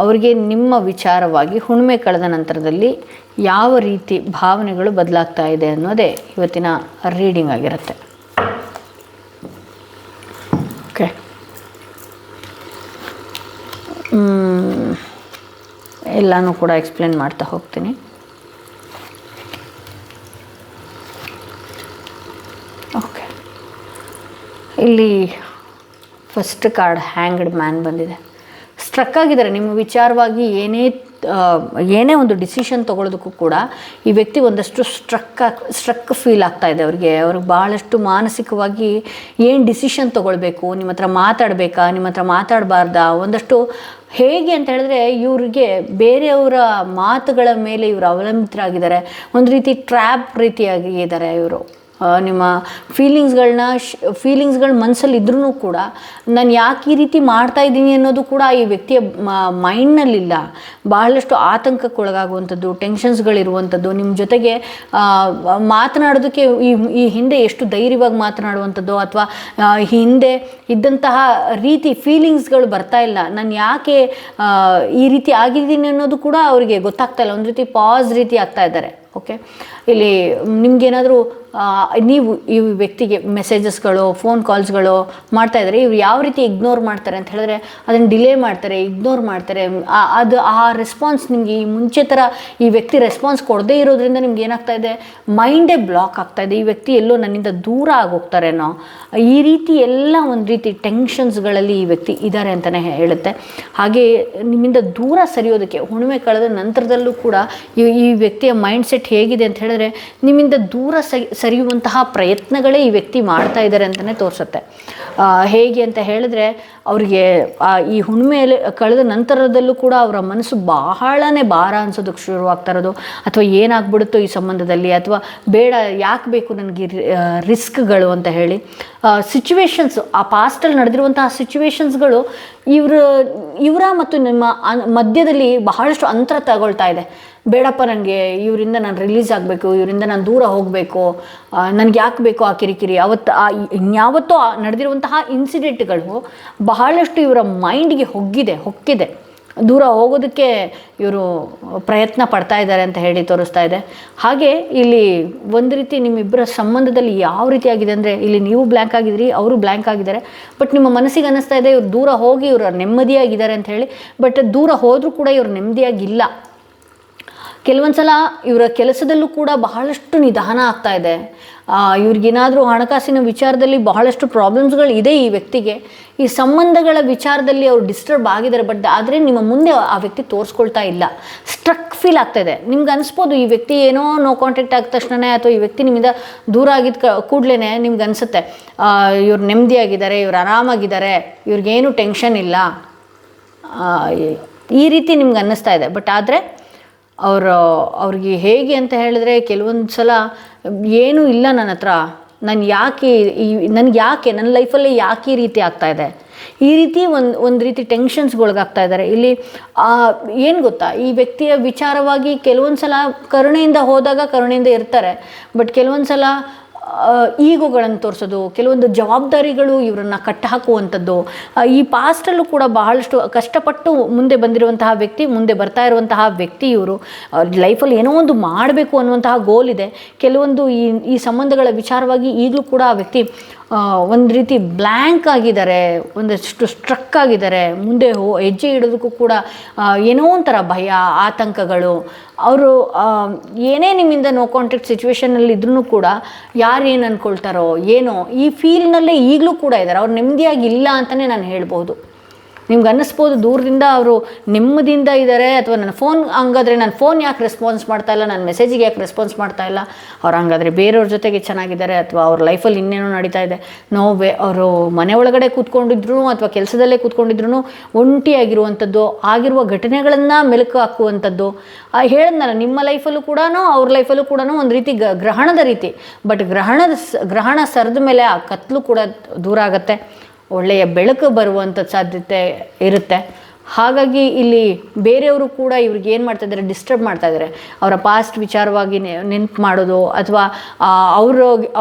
ಅವರಿಗೆ ನಿಮ್ಮ ವಿಚಾರವಾಗಿ ಹುಣ್ಣಿಮೆ ಕಳೆದ ನಂತರದಲ್ಲಿ ಯಾವ ರೀತಿ ಭಾವನೆಗಳು ಬದಲಾಗ್ತಾ ಇದೆ ಅನ್ನೋದೇ ಇವತ್ತಿನ ರೀಡಿಂಗ್ ಆಗಿರುತ್ತೆ. ಓಕೆ, ಎಲ್ಲನೂ ಕೂಡ ಎಕ್ಸ್ಪ್ಲೇನ್ ಮಾಡ್ತಾ ಹೋಗ್ತೀನಿ. ಓಕೆ, ಇಲ್ಲಿ ಫಸ್ಟ್ ಕಾರ್ಡ್ ಹ್ಯಾಂಗ್ಡ್ ಮ್ಯಾನ್ ಬಂದಿದೆ. ಸ್ಟ್ರಕ್ ಆಗಿದ್ದಾರೆ ನಿಮ್ಮ ವಿಚಾರವಾಗಿ. ಏನೇ ಒಂದು ಡಿಸಿಷನ್ ತೊಗೊಳೋದಕ್ಕೂ ಕೂಡ ಈ ವ್ಯಕ್ತಿ ಒಂದಷ್ಟು ಸ್ಟ್ರಕ್ ಫೀಲ್ ಆಗ್ತಾ ಇದೆ ಅವ್ರಿಗೆ ಭಾಳಷ್ಟು ಮಾನಸಿಕವಾಗಿ ಏನು ಡಿಸಿಷನ್ ತೊಗೊಳ್ಬೇಕು, ನಿಮ್ಮ ಹತ್ರ ಮಾತಾಡಬೇಕಾ, ನಿಮ್ಮ ಹತ್ರ ಮಾತಾಡಬಾರ್ದಾ, ಒಂದಷ್ಟು ಹೇಗೆ ಅಂತ ಹೇಳಿದ್ರೆ ಇವ್ರಿಗೆ ಬೇರೆಯವರ ಮಾತುಗಳ ಮೇಲೆ ಇವರು ಅವಲಂಬಿತರಾಗಿದ್ದಾರೆ. ಒಂದು ರೀತಿ ಟ್ರ್ಯಾಪ್ ರೀತಿಯಾಗಿ ಇದ್ದಾರೆ ಇವರು. ನಿಮ್ಮ ಫೀಲಿಂಗ್ಸ್ಗಳು ಮನಸ್ಸಲ್ಲಿ ಇದ್ರೂ ಕೂಡ ನಾನು ಯಾಕೆ ಈ ರೀತಿ ಮಾಡ್ತಾ ಇದ್ದೀನಿ ಅನ್ನೋದು ಕೂಡ ಈ ವ್ಯಕ್ತಿಯ ಮೈಂಡ್ನಲ್ಲಿಲ್ಲ. ಬಹಳಷ್ಟು ಆತಂಕಕ್ಕೊಳಗಾಗುವಂಥದ್ದು, ಟೆನ್ಷನ್ಸ್ಗಳಿರುವಂಥದ್ದು, ನಿಮ್ಮ ಜೊತೆಗೆ ಮಾತನಾಡೋದಕ್ಕೆ ಈ ಹಿಂದೆ ಎಷ್ಟು ಧೈರ್ಯವಾಗಿ ಮಾತನಾಡುವಂಥದ್ದು ಅಥವಾ ಹಿಂದೆ ಇದ್ದಂತಹ ರೀತಿ ಫೀಲಿಂಗ್ಸ್ಗಳು ಬರ್ತಾ ಇಲ್ಲ. ನಾನು ಯಾಕೆ ಈ ರೀತಿ ಆಗಿದ್ದೀನಿ ಅನ್ನೋದು ಕೂಡ ಅವರಿಗೆ ಗೊತ್ತಾಗ್ತಾ ಇಲ್ಲ. ಒಂದು ರೀತಿ ಪಾಸ್ ರೀತಿ ಆಗ್ತಾ ಇದ್ದಾರೆ. ಓಕೆ, ಇಲ್ಲಿ ನಿಮಗೇನಾದರೂ ನೀವು ಈ ವ್ಯಕ್ತಿಗೆ ಮೆಸೇಜಸ್ಗಳು, ಫೋನ್ ಕಾಲ್ಸ್ಗಳು ಮಾಡ್ತಾ ಇದ್ದಾರೆ, ಇವ್ರು ಯಾವ ರೀತಿ ಇಗ್ನೋರ್ ಮಾಡ್ತಾರೆ ಅಂತ ಹೇಳಿದ್ರೆ ಅದನ್ನು ಡಿಲೇ ಮಾಡ್ತಾರೆ, ಇಗ್ನೋರ್ ಮಾಡ್ತಾರೆ. ಆ ರೆಸ್ಪಾನ್ಸ್ ನಿಮಗೆ ಈ ಮುಂಚೆ ಥರ ಈ ವ್ಯಕ್ತಿ ರೆಸ್ಪಾನ್ಸ್ ಕೊಡದೇ ಇರೋದ್ರಿಂದ ನಿಮ್ಗೆ ಏನಾಗ್ತಾ ಇದೆ, ಮೈಂಡೇ ಬ್ಲಾಕ್ ಆಗ್ತಾ ಇದೆ. ಈ ವ್ಯಕ್ತಿ ಎಲ್ಲೋ ನನ್ನಿಂದ ದೂರ ಆಗೋಗ್ತಾರೇನೋ, ಈ ರೀತಿ ಎಲ್ಲ ಒಂದು ರೀತಿ ಟೆನ್ಷನ್ಸ್ಗಳಲ್ಲಿ ಈ ವ್ಯಕ್ತಿ ಇದ್ದಾರೆ ಅಂತಲೇ ಹೇಳುತ್ತೆ. ಹಾಗೆ ನಿಮ್ಮಿಂದ ದೂರ ಸರಿಯೋದಕ್ಕೆ ಹುಣ್ಣಿಮೆ ಕಳೆದ ನಂತರದಲ್ಲೂ ಕೂಡ ಈ ವ್ಯಕ್ತಿಯ ಮೈಂಡ್ ಸೆಟ್ ಹೇಗಿದೆ ಅಂತ ಹೇಳಿದ್ರೆ ನಿಮ್ಮಿಂದ ದೂರ ಸರಿಯುವಂತಹ ಪ್ರಯತ್ನಗಳೇ ಈ ವ್ಯಕ್ತಿ ಮಾಡ್ತಾ ಇದ್ದಾರೆ ಅಂತಲೇ ತೋರಿಸುತ್ತೆ. ಹೇಗೆ ಅಂತ ಹೇಳಿದ್ರೆ ಅವರಿಗೆ ಈ ಹುಣ್ಣಿಮೆಯಲ್ಲಿ ಕಳೆದ ನಂತರದಲ್ಲೂ ಕೂಡ ಅವರ ಮನಸ್ಸು ಬಹಳನೇ ಭಾರ ಅನ್ಸೋದಕ್ಕೆ ಶುರುವಾಗ್ತಾ ಇರೋದು, ಅಥವಾ ಏನಾಗ್ಬಿಡುತ್ತೋ ಈ ಸಂಬಂಧದಲ್ಲಿ, ಅಥವಾ ಬೇಡ ಯಾಕೆ ಬೇಕು ನನಗೆ ರಿಸ್ಕ್ಗಳು ಅಂತ ಹೇಳಿ ಸಿಚುವೇಶನ್ಸ್, ಆ ಪಾಸ್ಟಲ್ಲಿ ನಡೆದಿರುವಂತಹ ಸಿಚುವೇಶನ್ಸ್ಗಳು ಇವರ ಮತ್ತು ನಿಮ್ಮ ಮಧ್ಯದಲ್ಲಿ ಬಹಳಷ್ಟು ಅಂತರ ತಗೊಳ್ತಾ ಇದೆ. ಬೇಡಪ್ಪ, ನನಗೆ ಇವರಿಂದ ನಾನು ರಿಲೀಸ್ ಆಗಬೇಕು, ಇವರಿಂದ ನಾನು ದೂರ ಹೋಗಬೇಕು, ನನಗೆ ಯಾಕೆ ಬೇಕು ಆ ಕಿರಿಕಿರಿ. ಇನ್ಯಾವತ್ತೋ ನಡೆದಿರುವಂತಹ ಇನ್ಸಿಡೆಂಟ್ಗಳು ಬಹಳಷ್ಟು ಇವರ ಮೈಂಡ್ಗೆ ಹೊಕ್ಕಿದೆ. ದೂರ ಹೋಗೋದಕ್ಕೆ ಇವರು ಪ್ರಯತ್ನ ಪಡ್ತಾ ಇದ್ದಾರೆ ಅಂತ ಹೇಳಿ ತೋರಿಸ್ತಾ ಇದೆ. ಹಾಗೆ ಇಲ್ಲಿ ಒಂದು ರೀತಿ ನಿಮ್ಮಿಬ್ಬರ ಸಂಬಂಧದಲ್ಲಿ ಯಾವ ರೀತಿ ಆಗಿದೆ ಅಂದರೆ, ಇಲ್ಲಿ ನೀವು ಬ್ಲ್ಯಾಂಕ್ ಆಗಿದ್ದೀರಿ, ಅವರು ಬ್ಲ್ಯಾಂಕ್ ಆಗಿದ್ದಾರೆ. ಬಟ್ ನಿಮ್ಮ ಮನಸ್ಸಿಗೆ ಅನ್ನಿಸ್ತಾ ಇದೆ ಇವ್ರು ದೂರ ಹೋಗಿ ಇವರು ನೆಮ್ಮದಿಯಾಗಿದ್ದಾರೆ ಅಂತ ಹೇಳಿ. ಬಟ್ ದೂರ ಹೋದರೂ ಕೂಡ ಇವರು ನೆಮ್ಮದಿಯಾಗಿಲ್ಲ. ಕೆಲವೊಂದು ಸಲ ಇವರ ಕೆಲಸದಲ್ಲೂ ಕೂಡ ಬಹಳಷ್ಟು ನಿಧಾನ ಆಗ್ತಾ ಇದೆ. ಇವ್ರಿಗೇನಾದರೂ ಹಣಕಾಸಿನ ವಿಚಾರದಲ್ಲಿ ಬಹಳಷ್ಟು ಪ್ರಾಬ್ಲಮ್ಸ್ಗಳು ಇದೆ ಈ ವ್ಯಕ್ತಿಗೆ. ಈ ಸಂಬಂಧಗಳ ವಿಚಾರದಲ್ಲಿ ಅವ್ರು ಡಿಸ್ಟರ್ಬ್ ಆಗಿದ್ದಾರೆ. ಬಟ್ ಆದರೆ ನಿಮ್ಮ ಮುಂದೆ ಆ ವ್ಯಕ್ತಿ ತೋರಿಸ್ಕೊಳ್ತಾ ಇಲ್ಲ. ಸ್ಟ್ರಕ್ ಫೀಲ್ ಆಗ್ತಾ ಇದೆ. ನಿಮ್ಗೆ ಅನಿಸ್ಬೋದು ಈ ವ್ಯಕ್ತಿ ಏನೋ ನೋ ಕಾಂಟ್ಯಾಕ್ಟ್ ಆದ ತಕ್ಷಣವೇ ಅಥವಾ ಈ ವ್ಯಕ್ತಿ ನಿಮ್ಮಿಂದ ದೂರ ಆಗಿದ್ದ ಕೂಡಲೇ ನಿಮ್ಗೆ ಅನಿಸುತ್ತೆ ಇವ್ರು ನೆಮ್ಮದಿಯಾಗಿದ್ದಾರೆ, ಇವ್ರು ಆರಾಮಾಗಿದ್ದಾರೆ, ಇವ್ರಿಗೇನು ಟೆನ್ಷನ್ ಇಲ್ಲ, ಈ ರೀತಿ ನಿಮ್ಗೆ ಅನ್ನಿಸ್ತಾ ಇದೆ. ಬಟ್ ಆದರೆ ಅವ್ರಿಗೆ ಹೇಗೆ ಅಂತ ಹೇಳಿದ್ರೆ ಕೆಲವೊಂದು ಸಲ ಏನೂ ಇಲ್ಲ ನನ್ನ ಹತ್ರ, ನನಗೆ ಯಾಕೆ ನನ್ನ ಲೈಫಲ್ಲಿ ಯಾಕೆ ಈ ರೀತಿ ಆಗ್ತಾ ಇದೆ, ಈ ರೀತಿ ಒಂದು ರೀತಿ ಟೆನ್ಷನ್ಸ್ಗೊಳಗಾಗ್ತಾ ಇದ್ದಾರೆ. ಇಲ್ಲಿ ಏನು ಗೊತ್ತಾ, ಈ ವ್ಯಕ್ತಿಯ ವಿಚಾರವಾಗಿ ಕೆಲವೊಂದು ಸಲ ಕರುಣೆಯಿಂದ ಹೋದಾಗ ಕರುಣೆಯಿಂದ ಇರ್ತಾರೆ. ಬಟ್ ಕೆಲವೊಂದು ಸಲ ಈಗೋಗಳನ್ನು ತೋರಿಸೋದು, ಕೆಲವೊಂದು ಜವಾಬ್ದಾರಿಗಳು ಇವರನ್ನ ಕಟ್ಟಹಾಕುವಂಥದ್ದು. ಈ ಪಾಸ್ಟಲ್ಲೂ ಕೂಡ ಬಹಳಷ್ಟು ಕಷ್ಟಪಟ್ಟು ಮುಂದೆ ಬಂದಿರುವಂತಹ ವ್ಯಕ್ತಿ, ಮುಂದೆ ಬರ್ತಾ ಇರುವಂತಹ ವ್ಯಕ್ತಿ, ಇವರು ಲೈಫಲ್ಲಿ ಏನೋ ಒಂದು ಮಾಡಬೇಕು ಅನ್ನುವಂತಹ ಗೋಲ್ ಇದೆ. ಕೆಲವೊಂದು ಈ ಸಂಬಂಧಗಳ ವಿಚಾರವಾಗಿ ಈಗಲೂ ಕೂಡ ಆ ವ್ಯಕ್ತಿ ಒಂದು ರೀತಿ ಬ್ಲ್ಯಾಂಕ್ ಆಗಿದ್ದಾರೆ, ಒಂದಷ್ಟು ಸ್ಟ್ರಕ್ ಆಗಿದ್ದಾರೆ. ಮುಂದೆ ಹೆಜ್ಜೆ ಇಡೋದಕ್ಕೂ ಕೂಡ ಏನೋ ಒಂಥರ ಭಯ, ಆತಂಕಗಳು. ಅವರು ಏನೇ ನಿಮ್ಮಿಂದ ನೋ ಕಾಂಟ್ಯಾಕ್ಟ್ ಸಿಚುವೇಷನಲ್ಲಿ ಇದ್ರೂ ಕೂಡ ಯಾರೇನು ಅಂದ್ಕೊಳ್ತಾರೋ ಏನೋ ಈ ಫೀಲ್ನಲ್ಲೇ ಈಗಲೂ ಕೂಡ ಇದ್ದಾರೆ. ಅವ್ರು ನೆಮ್ಮದಿಯಾಗಿಲ್ಲ ಅಂತಲೇ ನಾನು ಹೇಳ್ಬೋದು. ನಿಮ್ಗೆ ಅನ್ನಿಸ್ಬೋದು ದೂರದಿಂದ ಅವರು ನೆಮ್ಮದಿಯಿಂದ ಇದ್ದಾರೆ, ಅಥವಾ ನನ್ನ ಫೋನ್ ಹಂಗಾದ್ರೆ ನನ್ನ ಫೋನ್ ಯಾಕೆ ರೆಸ್ಪಾನ್ಸ್ ಮಾಡ್ತಾ ಇಲ್ಲ, ನನ್ನ ಮೆಸೇಜಿಗೆ ಯಾಕೆ ರೆಸ್ಪಾನ್ಸ್ ಮಾಡ್ತಾ ಇಲ್ಲ, ಅವ್ರು ಹಂಗಾದ್ರೆ ಬೇರೆಯವ್ರ ಜೊತೆಗೆ ಚೆನ್ನಾಗಿದ್ದಾರೆ, ಅಥವಾ ಅವ್ರ ಲೈಫಲ್ಲಿ ಇನ್ನೇನೋ ನಡೀತಾ ಇದೆ. ಅವರು ಮನೆ ಒಳಗಡೆ ಕೂತ್ಕೊಂಡಿದ್ರು ಅಥವಾ ಕೆಲಸದಲ್ಲೇ ಕೂತ್ಕೊಂಡಿದ್ರು ಒಂಟಿಯಾಗಿರುವಂಥದ್ದು, ಆಗಿರುವ ಘಟನೆಗಳನ್ನು ಮೆಲುಕು ಹಾಕುವಂಥದ್ದು. ಹೇಳಿದ್ನಲ್ಲ, ನಿಮ್ಮ ಲೈಫಲ್ಲೂ ಕೂಡ ಅವ್ರ ಲೈಫಲ್ಲೂ ಕೂಡ ಒಂದು ರೀತಿ ಗ್ರಹಣದ ರೀತಿ. ಬಟ್ ಗ್ರಹಣ ಸರಿದ ಮೇಲೆ ಆ ಕತ್ಲು ಕೂಡ ದೂರ ಆಗುತ್ತೆ, ಒಳ್ಳೆಯ ಬೆಳಕು ಬರುವಂಥ ಸಾಧ್ಯತೆ ಇರುತ್ತೆ. ಹಾಗಾಗಿ ಇಲ್ಲಿ ಬೇರೆಯವರು ಕೂಡ ಇವ್ರಿಗೆ ಏನು ಮಾಡ್ತಾಯಿದ್ದಾರೆ, ಡಿಸ್ಟರ್ಬ್ ಮಾಡ್ತಾಯಿದ್ದಾರೆ. ಅವರ ಪಾಸ್ಟ್ ವಿಚಾರವಾಗಿ ನೆನಪು ಮಾಡೋದು, ಅಥವಾ